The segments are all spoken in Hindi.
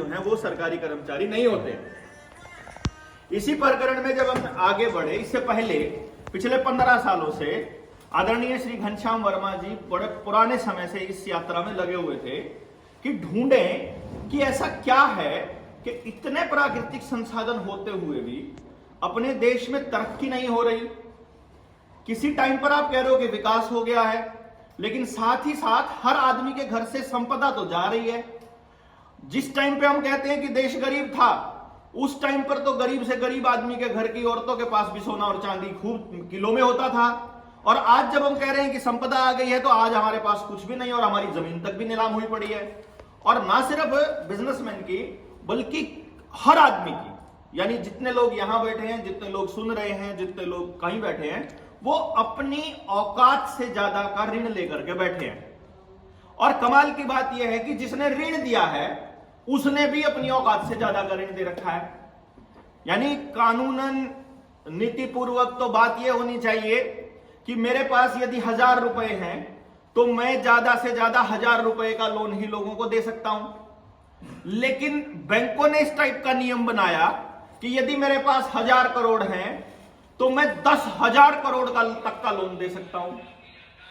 हैं वो सरकारी कर्मचारी नहीं होते। इसी प्रकरण में जब हम आगे बढ़े, इससे पहले पिछले 15 सालों से आदरणीय श्री घनश्याम वर्मा जी बड़े पुराने समय से इस यात्रा में लगे हुए थे कि ढूंढें कि ऐसा क्या है कि इतने प्राकृतिक संसाधन होते हुए भी अपने देश में तरक्की नहीं हो रही। किसी टाइम पर आप कह रहे हो कि विकास हो गया है, लेकिन साथ ही साथ हर आदमी के घर से संपदा तो जा रही है। जिस टाइम पे हम कहते हैं कि देश गरीब था, उस टाइम पर तो गरीब से गरीब आदमी के घर की औरतों के पास भी सोना और चांदी खूब किलो में होता था। और आज जब हम कह रहे हैं कि संपदा आ गई है, तो आज हमारे पास कुछ भी नहीं और हमारी जमीन तक भी नीलाम हुई पड़ी है। और ना सिर्फ बिजनेसमैन की, बल्कि हर आदमी की, यानी जितने लोग यहां बैठे हैं, जितने लोग सुन रहे हैं, जितने लोग कहीं बैठे हैं, वो अपनी औकात से ज्यादा का ऋण लेकर के बैठे हैं। और कमाल की बात यह है कि जिसने ऋण दिया है उसने भी अपनी औकात से ज्यादा का ऋण दे रखा है। यानी कानूनन नीतिपूर्वक तो बात यह होनी चाहिए कि मेरे पास यदि 1000 रुपए हैं तो मैं ज्यादा से ज्यादा 1000 रुपए का लोन ही लोगों को दे सकता हूं। लेकिन बैंकों ने इस टाइप का नियम बनाया कि यदि मेरे पास 1000 करोड़ हैं तो मैं 10,000 करोड़ का तक का लोन दे सकता हूं।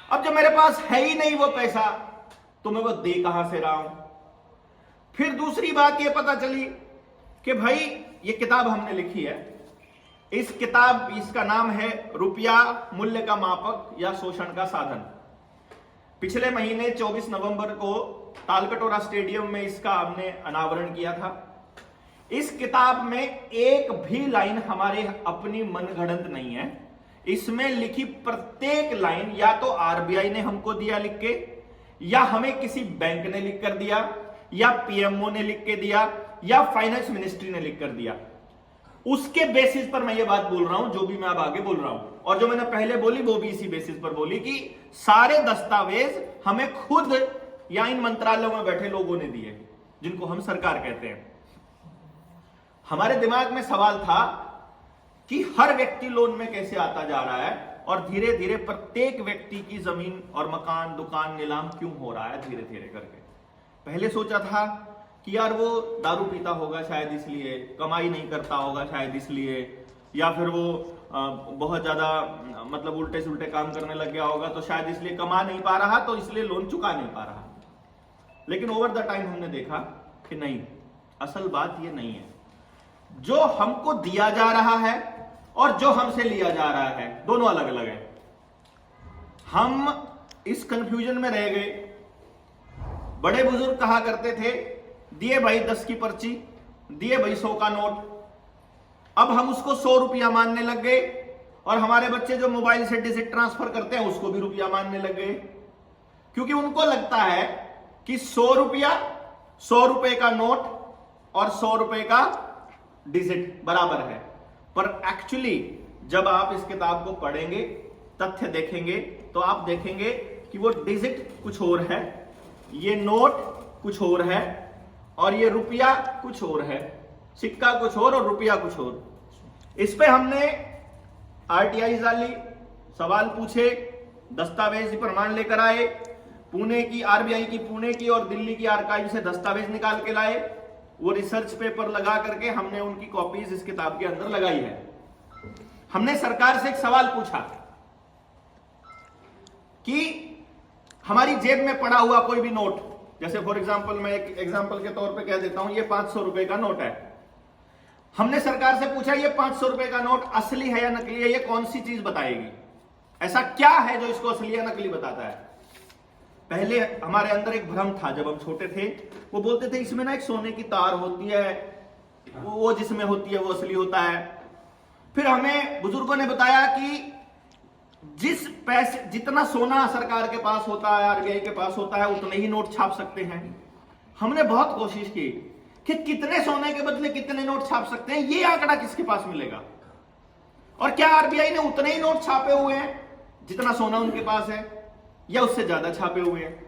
अब जब मेरे पास है ही नहीं वो पैसा, तो मैं वो दे कहां से रहा हूं। फिर दूसरी बात ये पता चली कि भाई ये किताब हमने लिखी है, इस किताब इसका नाम है रुपया मूल्य का मापक या शोषण का साधन। पिछले महीने 24 नवंबर को तालकटोरा स्टेडियम में इसका हमने अनावरण किया था। इस किताब में एक भी लाइन हमारे अपनी मनगढ़ंत नहीं है। इसमें लिखी प्रत्येक लाइन या तो आरबीआई ने हमको दिया लिख के, या हमें किसी बैंक ने लिख कर दिया, या पीएमओ ने लिख के दिया, या फाइनेंस मिनिस्ट्री ने लिख कर दिया। उसके बेसिस पर मैं ये बात बोल रहा हूं, जो भी मैं अब आगे बोल रहा हूं, और जो मैंने पहले बोली वो भी इसी बेसिस पर बोली कि सारे दस्तावेज हमें खुद या इन मंत्रालयों में बैठे लोगों ने दिए, जिनको हम सरकार कहते हैं। हमारे दिमाग में सवाल था कि हर व्यक्ति लोन में कैसे आता जा रहा है और धीरे धीरे प्रत्येक व्यक्ति की जमीन और मकान, दुकान नीलाम क्यों हो रहा है धीरे धीरे करके। पहले सोचा था कि यार वो दारू पीता होगा शायद इसलिए, कमाई नहीं करता होगा शायद इसलिए, या फिर वो बहुत ज्यादा मतलब उल्टे सुल्टे काम करने लग गया होगा तो शायद इसलिए कमा नहीं पा रहा, तो इसलिए लोन चुका नहीं पा रहा। लेकिन ओवर द टाइम हमने देखा कि नहीं, असल बात ये नहीं है। जो हमको दिया जा रहा है और जो हमसे लिया जा रहा है दोनों अलग अलग है। हम इस कंफ्यूजन में रह गए। बड़े बुजुर्ग कहा करते थे, दिए भाई 10 की पर्ची, दिए भाई 100 का नोट। अब हम उसको 100 रुपया मानने लग गए और हमारे बच्चे जो मोबाइल से डिजिट ट्रांसफर करते हैं उसको भी रुपया मानने लग गए, क्योंकि उनको लगता है कि 100 रुपया, 100 रुपए का नोट और 100 रुपए का डिजिट बराबर है। पर एक्चुअली जब आप इस किताब को पढ़ेंगे, तथ्य देखेंगे, तो आप देखेंगे कि वो डिजिट कुछ और है, ये नोट कुछ और है, और ये रुपया कुछ और है। सिक्का कुछ और रुपया कुछ और। इस पे हमने आरटीआई डाली, सवाल पूछे, दस्तावेज प्रमाण लेकर आए, पुणे की आरबीआई की पुणे की और दिल्ली की आर्काइव से दस्तावेज निकाल के लाए। वो रिसर्च पेपर लगा करके हमने उनकी कॉपीज इस किताब के अंदर लगाई है। हमने सरकार से एक सवाल पूछा कि हमारी जेब में पड़ा हुआ कोई भी नोट, जैसे फॉर एग्जांपल मैं एक एग्जांपल के तौर पे कह देता हूं, ये 500 रुपए का नोट है। हमने सरकार से पूछा ये 500 रुपए का नोट असली है या नकली है, ये कौन सी चीज बताएगी? ऐसा क्या है जो इसको असली या नकली बताता है? पहले हमारे अंदर एक भ्रम था, जब हम छोटे थे वो बोलते थे इसमें ना एक सोने की तार होती है, वो जिसमें होती है वो असली होता है। फिर हमें बुजुर्गों ने बताया कि जिस पैसे, जितना सोना सरकार के पास होता है, आरबीआई के पास होता है, उतने ही नोट छाप सकते हैं। हमने बहुत कोशिश की कि कितने सोने के बदले कितने नोट छाप सकते हैं, ये आंकड़ा किसके पास मिलेगा? और क्या आरबीआई ने उतने ही नोट छापे हुए हैं जितना सोना उनके पास है, या उससे ज्यादा छापे हुए हैं?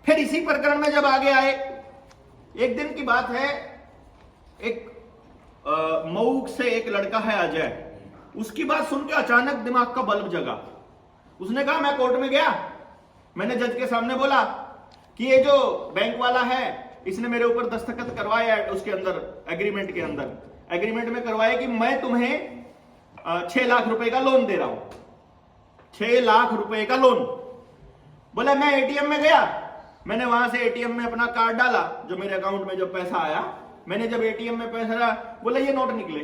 फिर इसी प्रकरण में जब आगे आए, एक दिन की बात है, एक मऊ से एक लड़का है अजय, उसकी बात सुन के अचानक दिमाग का बल्ब जगा। उसने कहा मैं कोर्ट में गया, मैंने जज के सामने बोला कि ये जो बैंक वाला है इसने मेरे ऊपर दस्तखत करवाया उसके अंदर, एग्रीमेंट के अंदर, एग्रीमेंट में करवाया कि मैं तुम्हें 6 लाख रुपए का लोन दे रहा हूं, 6 लाख रुपए का लोन। बोला मैं एटीएम में गया, मैंने वहां से एटीएम में अपना कार्ड डाला, जो मेरे अकाउंट में जो पैसा आया, मैंने जब एटीएम में पैसा डाला, बोला ये नोट निकले।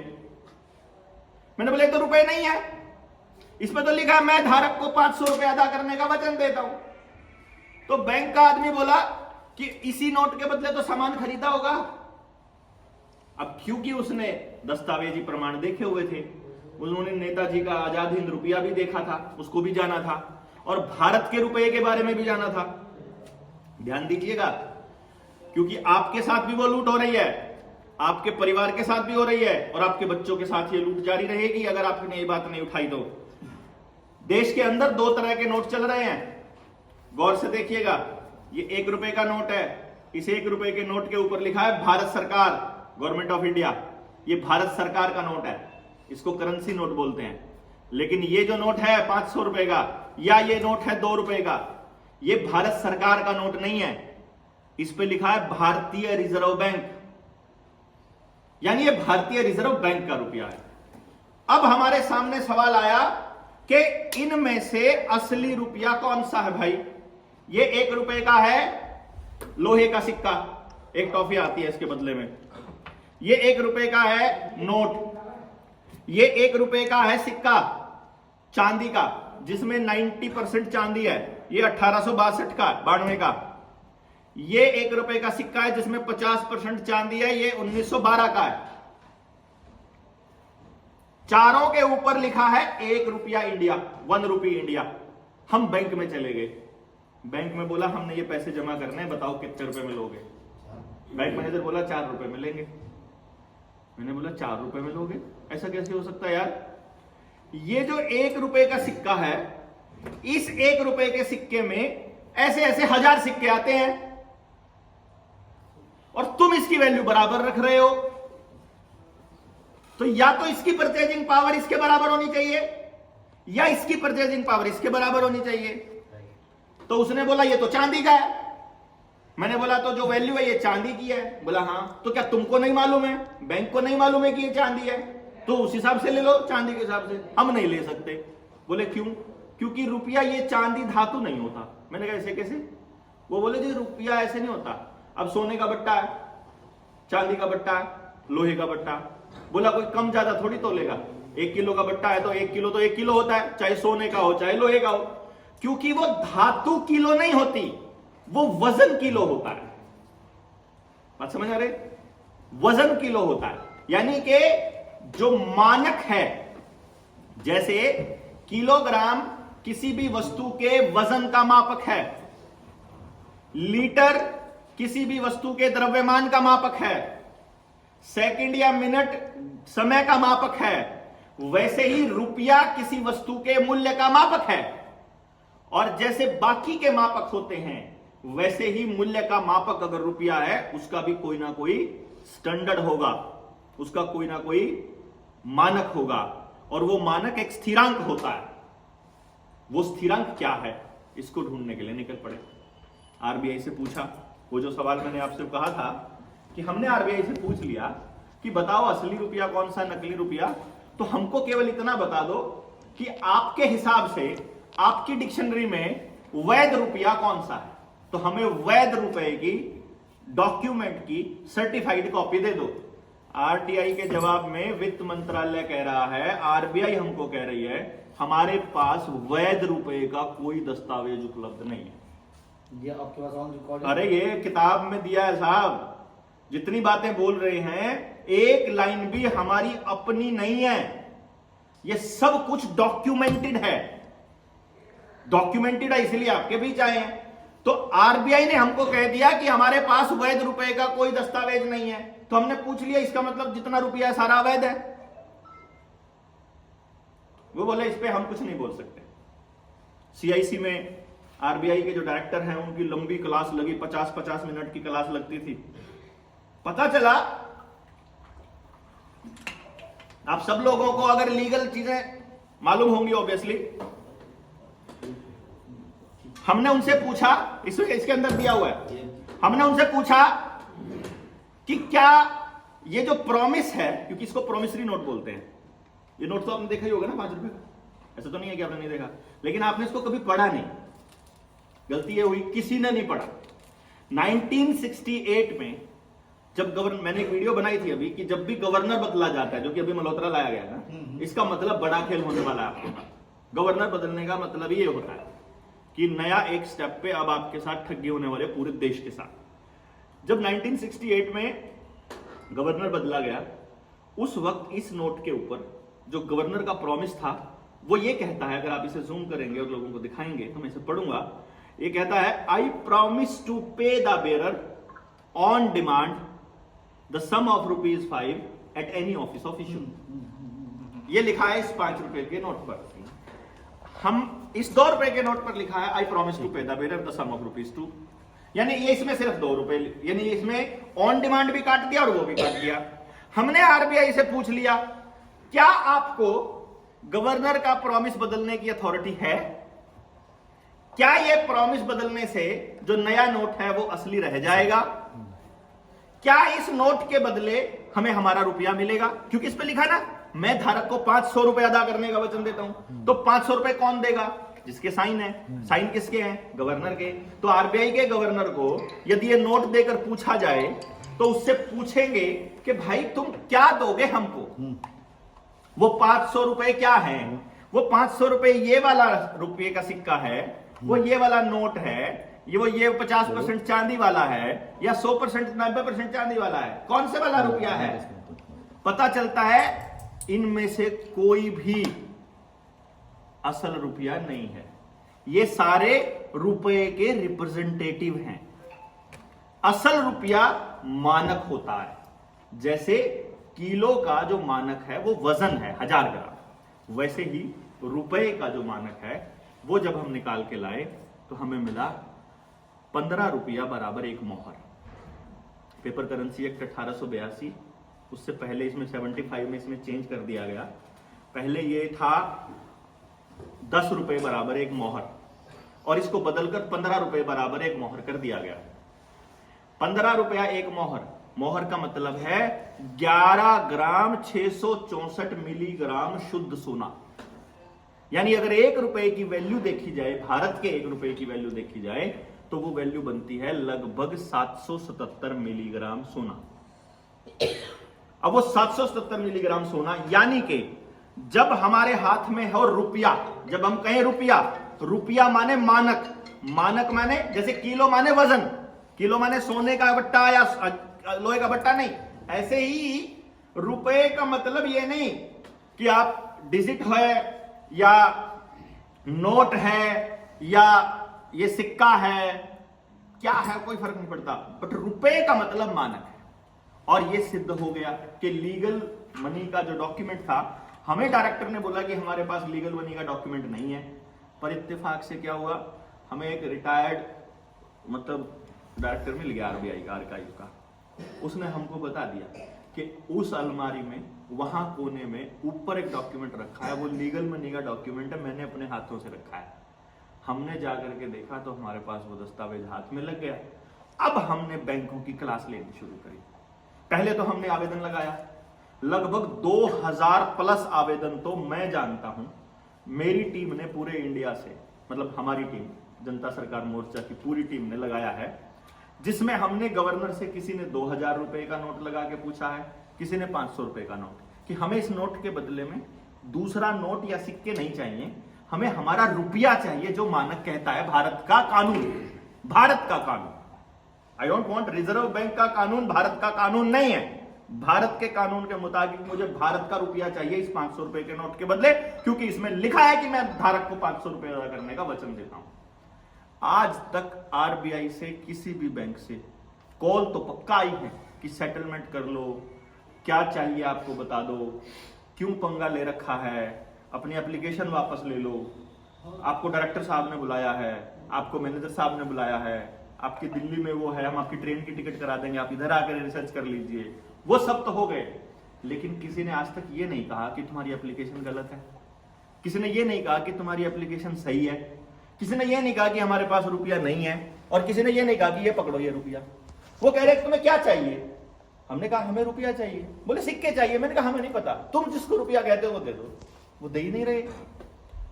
मैंने बोला ये तो रुपए नहीं है, इसमें तो लिखा है मैं धारक को 500 रुपए अदा करने का वचन देता हूं। तो बैंक का आदमी बोला कि इसी नोट के बदले तो सामान खरीदा होगा। अब क्योंकि उसने दस्तावेजी प्रमाण देखे हुए थे, उन्होंने नेताजी का आजाद हिंद रुपया भी देखा था, उसको भी जाना था, और भारत के रुपये के बारे में भी जाना था। ध्यान दीजिएगा, क्योंकि आपके साथ भी वो लूट हो रही है, आपके परिवार के साथ भी हो रही है, और आपके बच्चों के साथ ये लूट जारी रहेगी अगर आपने ये बात नहीं उठाई तो। देश के अंदर 2 तरह के नोट चल रहे हैं, गौर से देखिएगा। ये 1 रुपए का नोट है, इस 1 रुपए के नोट के ऊपर लिखा है भारत सरकार, गवर्नमेंट ऑफ इंडिया। ये भारत सरकार का नोट है, इसको करेंसी नोट बोलते हैं। लेकिन ये जो नोट है 500 रुपए का, या ये नोट है 2 रुपए का, ये भारत सरकार का नोट नहीं है, इस पे लिखा है भारतीय रिजर्व बैंक, यानी ये भारतीय रिजर्व बैंक का रुपया है। अब हमारे सामने सवाल आया कि इनमें से असली रुपया कौन सा है भाई? ये 1 रुपए का है लोहे का सिक्का, एक टॉफी आती है इसके बदले में। ये 1 रुपए का है नोट, ये 1 रुपए का है सिक्का चांदी का, जिसमें 90% चांदी है, ये 1862 का, 92 का। ये 1 रुपए का सिक्का है जिसमें 50% चांदी है, ये 1912 का है। चारों के ऊपर लिखा है 1 रुपया इंडिया, 1 रुपी इंडिया। हम बैंक में चले गए, बैंक में बोला हमने ये पैसे जमा करने हैं, बताओ कितने रुपए में लोगे? बैंक मैनेजर बोला 4 रुपए में लेंगे। मैंने बोला 4 रुपए में लोगे? ऐसा कैसे हो सकता है यार? ये जो 1 रुपए का सिक्का है, इस 1 रुपए के सिक्के में ऐसे ऐसे 1000 सिक्के आते हैं, और तुम इसकी वैल्यू बराबर रख रहे हो। तो या तो इसकी परचेजिंग पावर इसके बराबर होनी चाहिए, या इसकी परचेजिंग पावर इसके बराबर होनी चाहिए। तो उसने बोला ये तो चांदी का है। मैंने बोला तो जो वैल्यू है ये चांदी की है। बोला हाँ, तो क्या तुमको नहीं मालूम है, बैंक को नहीं मालूम है कि ये चांदी है? तो उस हिसाब से ले लो, चांदी के हिसाब से। हम नहीं ले सकते। बोले क्यों? क्योंकि रुपया ये चांदी धातु नहीं होता। मैंने कहा ऐसे कैसे? वो बोले जी रुपया ऐसे नहीं होता। अब सोने का बट्टा है, चांदी का बट्टा है, लोहे का बट्टा। बोला कोई कम ज्यादा थोड़ी तोलेगा। 1 किलो का बट्टा है तो 1 किलो तो 1 किलो होता है, चाहे सोने का हो चाहे लोहे का हो। क्योंकि वो धातु किलो नहीं होती, वो वजन किलो होता है। बात समझ आ रहे? वजन किलो होता है, यानी कि जो मानक है, जैसे किलोग्राम किसी भी वस्तु के वजन का मापक है, लीटर किसी भी वस्तु के द्रव्यमान का मापक है, सेकंड या मिनट समय का मापक है, वैसे ही रुपया किसी वस्तु के मूल्य का मापक है। और जैसे बाकी के मापक होते हैं, वैसे ही मूल्य का मापक अगर रुपया है, उसका भी कोई ना कोई स्टैंडर्ड होगा, उसका कोई ना कोई मानक होगा, और वो मानक एक स्थिरांक होता है। वो स्थिरांक क्या है, इसको ढूंढने के लिए निकल पड़े। आरबीआई से पूछा, वो जो सवाल मैंने आपसे कहा था कि हमने आरबीआई से पूछ लिया कि बताओ असली रुपया कौन सा, नकली रुपया, तो हमको केवल इतना बता दो कि आपके हिसाब से आपकी डिक्शनरी में वैध रुपया कौन सा है। तो हमें वैध रुपए की डॉक्यूमेंट की सर्टिफाइड कॉपी दे दो। आरटीआई के जवाब में वित्त मंत्रालय कह रहा है, आरबीआई हमको कह रही है, हमारे पास वैध रुपए का कोई दस्तावेज उपलब्ध नहीं है। ये आपके पास ऑन रिकॉर्ड? अरे ये किताब में दिया है साहब। जितनी बातें बोल रहे हैं, एक लाइन भी हमारी अपनी नहीं है, ये सब कुछ डॉक्यूमेंटेड है। डॉक्यूमेंटेड है, इसलिए आपके बीच आए हैं। तो आरबीआई ने हमको कह दिया कि हमारे पास वैध रुपए का कोई दस्तावेज नहीं है। तो हमने पूछ लिया, इसका मतलब जितना रुपया है सारा अवैध है। वो बोले इस पे हम कुछ नहीं बोल सकते। सीआईसी में आरबीआई के जो डायरेक्टर हैं, उनकी लंबी क्लास लगी, 50-50 मिनट की क्लास लगती थी। पता चला, आप सब लोगों को अगर लीगल चीजें मालूम होंगी ऑब्वियसली, हमने उनसे पूछा, इसके अंदर दिया हुआ है, हमने उनसे पूछा कि क्या ये जो प्रॉमिस है, क्योंकि इसको प्रॉमिसरी नोट बोलते हैं, ये नोट तो आपने देखा ही होगा ना 5 रुपए का, ऐसा तो नहीं है कि आपने नहीं देखा, लेकिन आपने इसको कभी पढ़ा नहीं। गलती ये हुई, किसी ने नहीं पढ़ा। 1968 में जब गवर्नर, मैंने एक वीडियो बनाई थी अभी कि जब भी गवर्नर बदला जाता है, जो कि अभी मल्होत्रा लाया गया ना, इसका मतलब बड़ा खेल होने वाला है आपको। गवर्नर बदलने का मतलब ये होता है कि नया एक स्टेप पे अब आपके साथ ठगी होने वाले पूरे देश के साथ। जब 1968 में गवर्नर बदला गया, उस वक्त इस नोट के ऊपर जो गवर्नर का प्रॉमिस था वो ये कहता है, अगर आप इसे जूम करेंगे और लोगों को दिखाएंगे तो मैं इसे पढ़ूंगा। ये कहता है, I promise to pay the bearer on demand the sum of ₹5 at any office of issue. ये लिखा है इस 5 रुपए के नोट पर। हम इस 2 रुपए के नोट पर लिखा है, I promise to pay the bearer the sum of ₹2, यानी ये इसमें सिर्फ 2 रुपए, यानी इसमें ऑन डिमांड भी काट दिया और वो भी काट दिया। हमने आरबीआई से पूछ लिया, क्या आपको गवर्नर का प्रॉमिस बदलने की अथॉरिटी है? क्या यह प्रॉमिस बदलने से जो नया नोट है वो असली रह जाएगा? क्या इस नोट के बदले हमें हमारा रुपया मिलेगा? क्योंकि इस पे लिखा ना, मैं धारक को 500 रुपए अदा करने का वचन देता हूं। तो 500 रुपए कौन देगा? जिसके साइन है। साइन किसके हैं? गवर्नर के। तो आरबीआई के गवर्नर को यदि ये नोट देकर पूछा जाए तो उससे पूछेंगे कि भाई तुम क्या दोगे हमको? वो 500 रुपए क्या है? वो 500 रुपए ये वाला रुपये का सिक्का है, वो ये वाला नोट है, ये 50% चांदी वाला है, या 100% 90% चांदी वाला है? कौन से वाला रुपया है? पता चलता है इनमें से कोई भी असल रुपया नहीं है। ये सारे रुपये के रिप्रेजेंटेटिव हैं। असल रुपया मानक होता है, जैसे किलो का जो मानक है वो वजन है 1000 ग्राम, वैसे ही रुपए का जो मानक है वो जब हम निकाल के लाए तो हमें मिला 15 रुपया बराबर 1 मोहर। पेपर करेंसी एक्ट 1882, उससे पहले इसमें 75 में इसमें चेंज कर दिया गया। पहले ये था 10 रुपए बराबर 1 मोहर, और इसको बदलकर 15 रुपए बराबर 1 मोहर कर दिया गया। 15 रुपया 1 मोहर, मोहर का मतलब है 11 ग्राम 664 मिलीग्राम शुद्ध सोना। यानी अगर 1 रुपए की वैल्यू देखी जाए, भारत के 1 रुपए की वैल्यू देखी जाए, तो वो वैल्यू बनती है लगभग 777 मिलीग्राम सोना। अब वो 777 मिलीग्राम सोना, यानी कि जब हमारे हाथ में है और रुपया, जब हम कहें रुपया, रुपया माने मानक, मानक माने जैसे किलो माने वजन, किलो माने सोने का बट्टा या लोहे का बट्टा नहीं। ऐसे ही रुपए का मतलब ये नहीं कि आप डिजिट है या नोट है या ये सिक्का है, क्या है कोई फर्क नहीं पड़ता, बट रुपए का मतलब मानक है। और ये सिद्ध हो गया कि लीगल मनी का जो डॉक्यूमेंट था, हमें डायरेक्टर ने बोला कि हमारे पास लीगल मनी का डॉक्यूमेंट नहीं है, पर इत्तेफाक से क्या हुआ, हमें एक रिटायर्ड मतलब डायरेक्टर मिल गया आरबीआई का, आर्काइव का। उसने हमको बता दिया कि उस अलमारी में वहां कोने में ऊपर एक डॉक्यूमेंट रखा है, वो लीगल मनी का डॉक्यूमेंट है, मैंने अपने हाथों से रखा है। हमने जाकर के देखा तो हमारे पास वो दस्तावेज हाथ में लग गया। अब हमने बैंकों की क्लास लेनी शुरू करी। पहले तो हमने आवेदन लगाया, लगभग 2000 प्लस आवेदन तो मैं जानता हूं मेरी टीम ने पूरे इंडिया से, मतलब हमारी टीम जनता सरकार मोर्चा की पूरी टीम ने लगाया है, जिसमें हमने गवर्नर से किसी ने 2000 रुपए का नोट लगा के पूछा है, किसी ने 500 रुपए का नोट, कि हमें इस नोट के बदले में दूसरा नोट या सिक्के नहीं चाहिए, हमें हमारा रुपया चाहिए जो मानक कहता है भारत का कानून, भारत का कानून। I don't want reserve bank का कानून, भारत का कानून नहीं है। भारत के कानून के मुताबिक मुझे भारत का रुपया चाहिए इस 500 रुपए के नोट के बदले, क्योंकि इसमें लिखा है कि मैं धारक को 500 रुपए अदा करने का वचन देता हूं। आज तक आरबीआई से किसी भी बैंक से कॉल तो पक्का आई है कि सेटलमेंट कर लो, क्या चाहिए आपको बता दो, क्यों पंगा ले रखा है, अपनी एप्लीकेशन वापस ले लो, आपको डायरेक्टर साहब ने बुलाया है, आपको मैनेजर साहब ने बुलाया है, आपकी दिल्ली में वो है, हम आपकी ट्रेन की टिकट करा देंगे, आप इधर आकर रिसर्च कर लीजिए। वो सब तो हो गए, लेकिन किसी ने आज तक ये नहीं कहा कि तुम्हारी एप्लीकेशन गलत है, किसी ने ये नहीं कहा कि तुम्हारी एप्लीकेशन सही है, किसी ने ये नहीं कहा कि हमारे पास रुपया नहीं है, और किसी ने ये नहीं कहा कि ये पकड़ो ये रुपया। वो कह रहे तुम्हें क्या चाहिए, हमने कहा हमें रुपया चाहिए, बोले सिक्के चाहिए। मैंने कहा हमें नहीं पता, तुम जिसको रुपया कहते हो वो दे दो। वो दे ही नहीं रहे।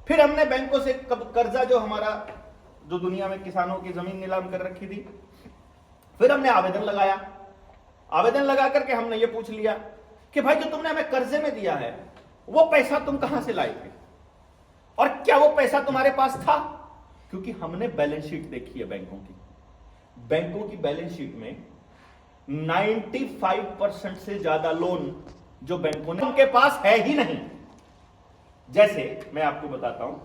फिर हमने बैंकों से कर्जा जो हमारा, जो दुनिया में किसानों की जमीन नीलाम कर रखी थी, फिर हमने आवेदन लगाया। आवेदन लगा करके हमने ये पूछ लिया कि भाई जो तुमने हमें कर्जे में दिया है वो पैसा तुम कहां से लाए थे, और क्या वो पैसा तुम्हारे पास था? क्योंकि हमने बैलेंस शीट देखी है बैंकों की। बैंकों की बैलेंस शीट में 95% से ज्यादा लोन जो बैंकों ने, उनके पास है ही नहीं। जैसे मैं आपको बताता हूं,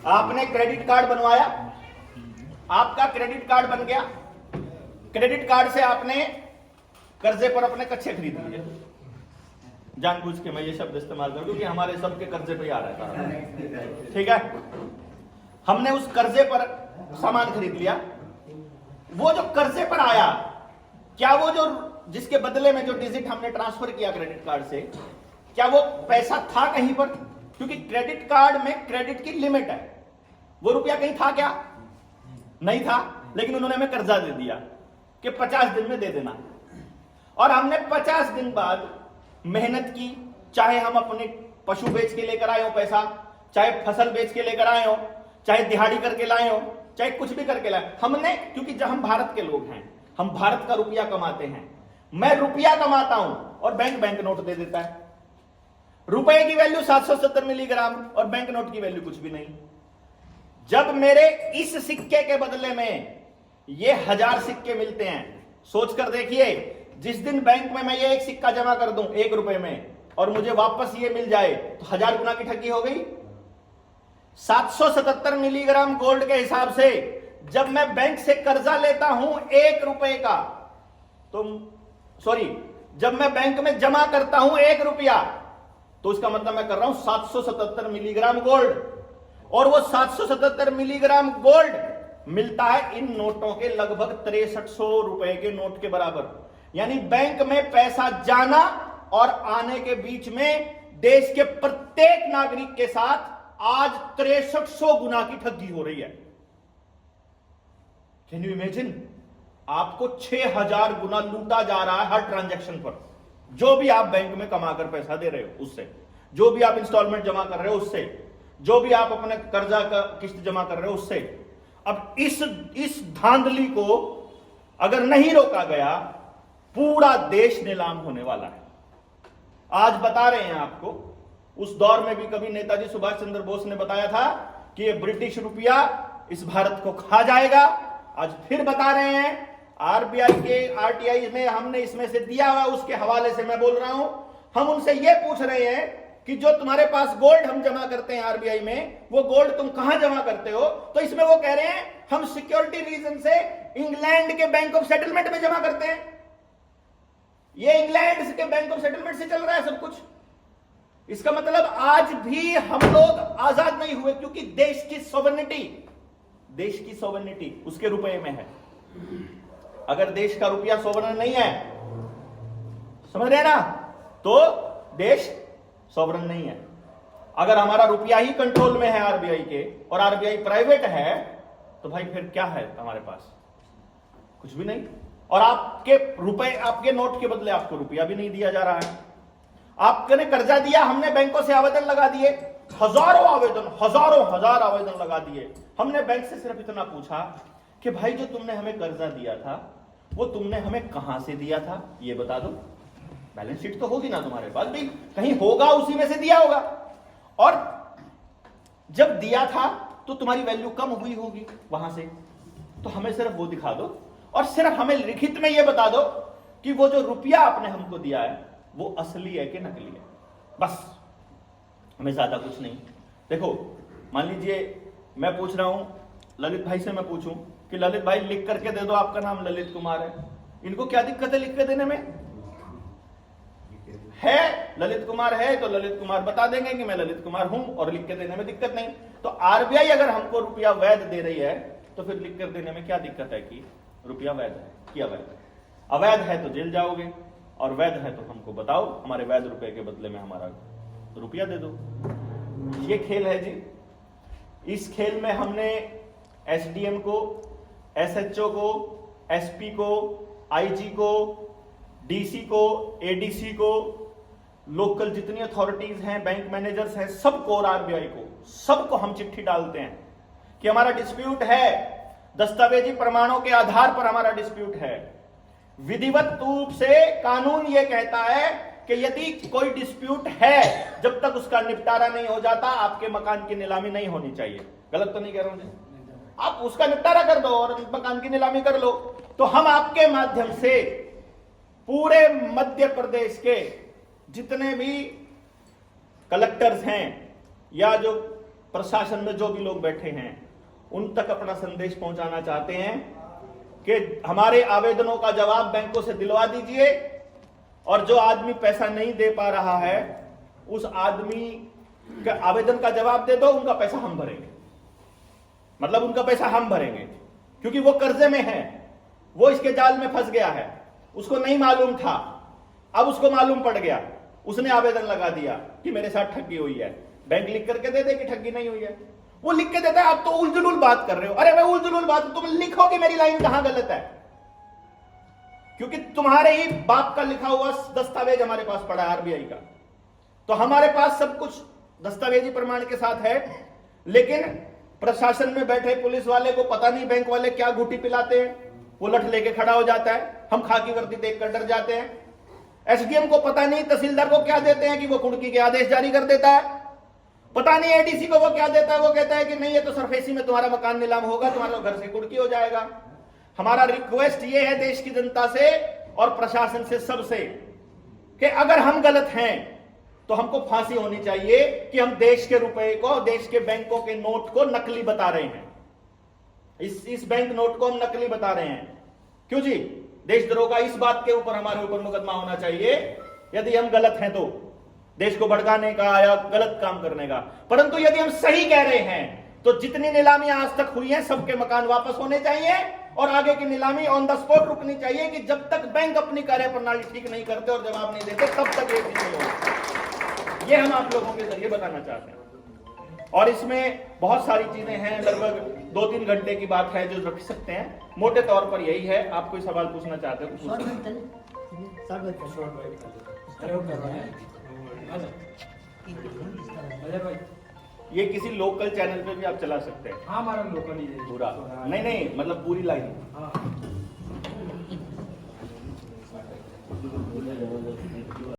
आपने क्रेडिट कार्ड बनवाया, आपका क्रेडिट कार्ड बन गया, क्रेडिट कार्ड से आपने कर्जे पर अपने कच्चे खरीद लिए। जानबूझ के मैं ये शब्द इस्तेमाल करूं क्योंकि हमारे सबके कर्जे पे आ रहा था, ठीक है। हमने उस कर्जे पर सामान खरीद लिया। वो जो कर्जे पर आया, क्या वो जो जिसके बदले में जो डिजिट हमने ट्रांसफर किया क्रेडिट कार्ड से, क्या वो पैसा था कहीं पर? क्योंकि क्रेडिट कार्ड में क्रेडिट की लिमिट है। वो रुपया कहीं था क्या? नहीं था। लेकिन उन्होंने हमें कर्जा दे दिया कि 50 दिन में दे देना, और हमने 50 दिन बाद मेहनत की, चाहे हम अपने पशु बेच के लेकर आए हो पैसा, चाहे फसल बेच के लेकर आए हो, चाहे दिहाड़ी करके लाए हो, चाहे कुछ भी करके लाए हमने, क्योंकि जब हम भारत के लोग हैं, हम भारत का रुपया कमाते हैं। मैं रुपया कमाता हूं और बैंक नोट दे देता है। रुपए की वैल्यू 770 मिलीग्राम और बैंक नोट की वैल्यू कुछ भी नहीं। जब मेरे इस सिक्के के बदले में ये 1000 सिक्के मिलते हैं, सोचकर देखिए, जिस दिन बैंक में मैं ये एक सिक्का जमा कर दूं 1 रुपए में और मुझे वापस ये मिल जाए तो 1000 गुना की ठगी हो गई। 777 मिलीग्राम गोल्ड के हिसाब से जब मैं बैंक से कर्जा लेता हूं 1 रुपए का, तो सॉरी, जब मैं बैंक में जमा करता हूं 1 रुपया, तो उसका मतलब मैं कर रहा हूं 777 मिलीग्राम गोल्ड, और वो 777 मिलीग्राम गोल्ड मिलता है इन नोटों के लगभग 6300 रुपए के नोट के बराबर। यानी बैंक में पैसा जाना और आने के बीच में देश के प्रत्येक नागरिक के साथ आज 6300 गुना की ठगी हो रही है। Can you imagine? आपको 6000 गुना लूटा जा रहा है हर ट्रांजैक्शन पर। जो भी आप बैंक में कमाकर पैसा दे रहे हो उससे, जो भी आप इंस्टॉलमेंट जमा कर रहे हो उससे, जो भी आप अपने कर्जा का किस्त जमा कर रहे हो उससे। अब इस धांधली को अगर नहीं रोका गया, पूरा देश नीलाम होने वाला है। आज बता रहे हैं आपको, उस दौर में भी कभी नेताजी सुभाष चंद्र बोस ने बताया था कि ये ब्रिटिश रुपया इस भारत को खा जाएगा। आज फिर बता रहे हैं, आरबीआई के आरटीआई में हमने इसमें से दिया हुआ, उसके हवाले से मैं बोल रहा हूं। हम उनसे यह पूछ रहे हैं कि जो तुम्हारे पास गोल्ड हम जमा करते हैं आरबीआई में, वो गोल्ड तुम कहां जमा करते हो? तो इसमें वो कह रहे हैं हम सिक्योरिटी रीजन से इंग्लैंड के बैंक ऑफ सेटलमेंट में जमा करते हैं। ये इंग्लैंड के बैंक ऑफ सेटलमेंट से चल रहा है सब कुछ। इसका मतलब आज भी हम लोग आजाद नहीं हुए, क्योंकि देश की सॉवरेनिटी उसके रुपए में है। अगर देश का रुपया सॉवरेन नहीं है, समझ रहे ना, तो देश सॉवरेन नहीं है। अगर हमारा रुपया ही कंट्रोल में है आरबीआई के, और आरबीआई प्राइवेट है, तो भाई फिर क्या है हमारे पास? कुछ भी नहीं। और आपके रुपए, आपके नोट के बदले आपको रुपया भी नहीं दिया जा रहा है। आपने कर्जा दिया, हमने बैंकों से आवेदन लगा दिए, हजार आवेदन लगा दिए। हमने बैंक से सिर्फ इतना पूछा कि भाई जो तुमने हमें कर्जा दिया था वो तुमने हमें कहां से दिया था, ये बता दो। बैलेंस शीट तो होगी ना तुम्हारे पास, भी कहीं होगा, उसी में से दिया होगा। और जब दिया था तो तुम्हारी वैल्यू कम हुई होगी वहां से, तो हमें सिर्फ वो दिखा दो, और सिर्फ हमें लिखित में ये बता दो कि वो जो रुपया आपने हमको दिया है वो असली है कि नकली है। बस, हमें ज्यादा कुछ नहीं। देखो, मान लीजिए मैं पूछ रहा हूं ललित भाई से, मैं पूछूं कि ललित भाई लिख करके दे दो आपका नाम ललित कुमार है, इनको क्या दिक्कत है लिख के देने में? है ललित कुमार है तो ललित कुमार बता देंगे कि मैं ललित कुमार हूं, और लिख के देने में दिक्कत नहीं। तो आरबीआई अगर हमको रुपया वैध दे रही है तो फिर लिख कर देने में क्या दिक्कत है कि रुपया वैध है कि अवैध है? अवैध है तो जेल जाओगे, और वैध है तो हमको बताओ, हमारे वैध रुपए के बदले में हमारा रुपया दे दो। ये खेल है जी। इस खेल में हमने एसडीएम को, एसएचओ को, एसपी को, आईजी को, डीसी को, एडीसी को, लोकल जितनी अथॉरिटीज हैं, बैंक मैनेजर्स हैं, सबको और आरबीआई को, सबको हम चिट्ठी डालते हैं कि हमारा डिस्प्यूट है, दस्तावेजी प्रमाणों के आधार पर हमारा डिस्प्यूट है। विधिवत रूप से कानून यह कहता है कि यदि कोई डिस्प्यूट है, जब तक उसका निपटारा नहीं हो जाता, आपके मकान की नीलामी नहीं होनी चाहिए। गलत तो नहीं कह रहा हूं? आप उसका निपटारा कर दो और मकान की नीलामी कर लो। तो हम आपके माध्यम से पूरे मध्य प्रदेश के जितने भी कलेक्टर्स हैं या जो प्रशासन में जो भी लोग बैठे हैं, उन तक अपना संदेश पहुंचाना चाहते हैं कि हमारे आवेदनों का जवाब बैंकों से दिलवा दीजिए, और जो आदमी पैसा नहीं दे पा रहा है उस आदमी के आवेदन का जवाब दे दो, उनका पैसा हम भरेंगे। मतलब उनका पैसा हम भरेंगे, क्योंकि वो कर्जे में है, वो इसके जाल में फंस गया है, उसको नहीं मालूम था, अब उसको मालूम पड़ गया, उसने आवेदन लगा दिया कि मेरे साथ ठगी हुई है। बैंक लिख करके दे दे कि ठगी नहीं हुई है, वो लिख के देता है। आप तो उलझुल बात कर रहे हो। अरे मैं उलझुल बात, तुम लिखो कि मेरी लाइन कहां गलत है, क्योंकि तुम्हारे ही बाप का लिखा हुआ दस्तावेज हमारे पास पड़ा है आरबीआई का। तो हमारे पास सब कुछ दस्तावेजी प्रमाण के साथ है, लेकिन प्रशासन में बैठे पुलिस वाले को पता नहीं बैंक वाले क्या घूटी पिलाते हैं। वो लठ लेके खड़ा हो जाता है, हम खाकी वर्दी देखकर डर जाते हैं। एसडीएम को पता नहीं तहसीलदार को क्या देते हैं कि वो कुड़की के आदेश जारी कर देता है। पता नहीं एडीसी को वो क्या देता है, वो कहता है कि नहीं ये तो सरफेसी में तुम्हारा मकान नीलाम होगा, तुम्हारा घर से कुड़की हो जाएगा। हमारा रिक्वेस्ट ये है देश की जनता से और प्रशासन से, सबसे, कि अगर हम गलत हैं तो हमको फांसी होनी चाहिए कि हम देश के रुपए को, देश के बैंकों के नोट को नकली बता रहे हैं। इस बैंक नोट को हम नकली बता रहे हैं। क्यों जी? देशद्रोह का इस बात के ऊपर हमारे ऊपर मुकदमा होना चाहिए यदि हम गलत हैं तो, देश को भड़काने का या गलत काम करने का। परंतु यदि हम सही कह रहे हैं तो जितनी नीलामियां आज तक हुई हैं सबके मकान वापस होने चाहिए, और आगे की नीलामी ऑन द स्पॉट रुकनी चाहिए कि जब तक बैंक अपनी कार्य प्रणाली ठीक नहीं करते और जवाब नहीं देते तब तक ये चीज नहीं होगी। ये हम आप लोगों के जरिए बताना चाहते हैं। और इसमें बहुत सारी चीजें हैं, लगभग 2-3 घंटे की बात है जो रख सकते हैं। मोटे तौर पर यही है। आप कोई सवाल पूछना चाहते हो तो ये किसी लोकल चैनल पे भी आप चला सकते हैं। हाँ, हमारा लोकल ही है पूरा। नहीं मतलब पूरी लाइन। हाँ।